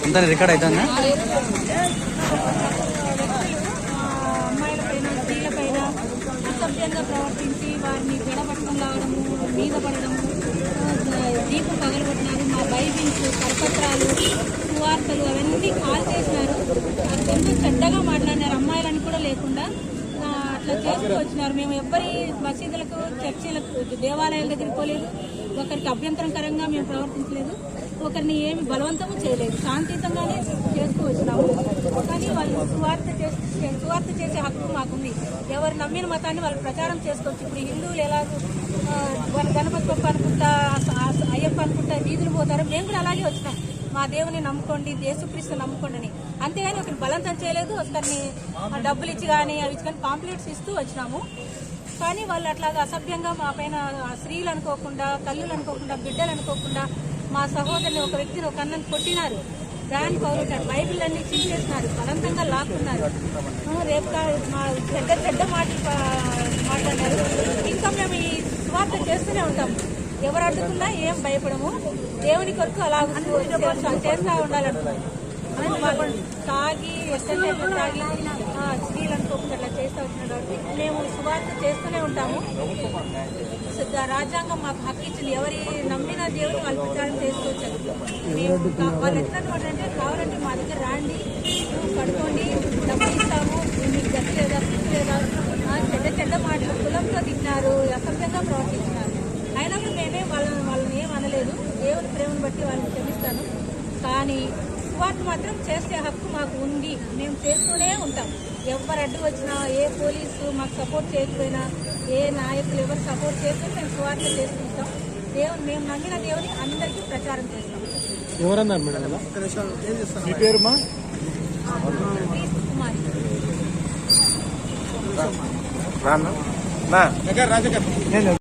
అంతా రికార్డ్ అవుతుందా? అమ్మాయిలపైన స్త్రీలపైన అసభ్యంగా ప్రవర్తించి వారిని జడపట్టడం లాగడము, మీద పడడము, దీపం పగలగొట్టినారు. మా బైబిల్స్, కరపత్రాలు, సువార్తలు అవన్నీ కాల్ చేసినారు. ఎంతో చెడ్డగా మాట్లాడినారు. అమ్మాయిలని కూడా లేకుండా అట్లా చేస్తూ వచ్చినారు. మేము ఎవ్వరి మసీదులకు, చర్చిలకు, దేవాలయాల దగ్గరికి పోలేదు. ఒకరికి అభ్యంతరకరంగా మేము ప్రవర్తించలేదు. ఒకరిని ఏమి బలవంతము చేయలేదు. శాంతియుతంగానే చేస్తూ వచ్చినాము. కానీ వాళ్ళు సువార్త చేసే హక్కు మాకుంది. ఎవరు నమ్మిన మతాన్ని వాళ్ళు ప్రచారం చేసుకోవచ్చు. ఇప్పుడు హిందువులు ఎలాగో వాళ్ళ గణపతి బొప్ప అనుకుంటా, అయ్యప్ప అనుకుంటా వీధులు పోతారు. మేము కూడా అలాగే వచ్చినాం. మా దేవుని నమ్ముకోండి, యేసుక్రీస్తు నమ్ముకోండి అని. అంతేగాని ఒకరిని బలవంతం చేయలేదు. ఒకరిని డబ్బులు ఇచ్చి కానీ అవి ఇచ్చి కానీ పాంప్లెట్స్ ఇస్తూ వచ్చినాము. కానీ వాళ్ళు అట్లాగా అసభ్యంగా మా పైన స్త్రీలు అనుకోకుండా, తల్లులు అనుకోకుండా, బిడ్డలు అనుకోకుండా మా సహోదరుని ఒక వ్యక్తిని ఒక అన్నని కొట్టినారు. దాన్ని పౌరుతారు. బైబిల్ అన్ని చించేసినారు. బలవంతంగా లాక్కున్నారు. రేపు మా చెడ్డ మాట్లాడారు. ఇంకా మేము ఈ స్వార్థ చేస్తూనే ఉంటాము. ఎవరు అడ్డుకున్నా ఏం భయపడము. దేవుని కొరకు అలా చేస్తూ ఉండాలనుకున్నాం. తాగి ఎస్ఎల్ఏ తాగి స్త్రీలు అనుకోకుండా అట్లా చేస్తూ వచ్చినాం కాబట్టి మేము సువార్త చేస్తూనే ఉంటాము. రాజ్యాంగం మాకు హక్కు ఇచ్చింది. ఎవరి నమ్మిన దేవుని వాళ్ళు ప్రచారం చేసుకోవచ్చారు. మేము వాళ్ళు ఎట్లా అంటే కావాలంటే మా దగ్గర రాండి, పడుకోండి, డబ్బులు ఇస్తాము, మీకు గతి లేదా, పిచ్చి లేదా, చెడ్డ మాటలు కులంతో తిన్నారు, అసభ్యంగా ప్రవర్తించినారు. అయినా కూడా మేమే వాళ్ళని ఏం అనలేదు. దేవుని ప్రేమను బట్టి వాళ్ళని క్షమిస్తాను. కానీ సువార్త మాత్రం చేసే హక్కు మాకు ఉంది. మేము చేస్తూనే ఉంటాం. ఎవరు అడ్డు వచ్చినా, ఏ పోలీసు మాకు సపోర్ట్ చేయకపోయినా, ఏ నాయకులు ఎవరు సపోర్ట్ చేస్తే మేము సువార్త చేస్తుంటాం. మేము నమ్మిన దేవుని అందరికీ ప్రచారం చేస్తాం. ఎవరన్నారు మేడం? మీ పేరు మా కుమారి.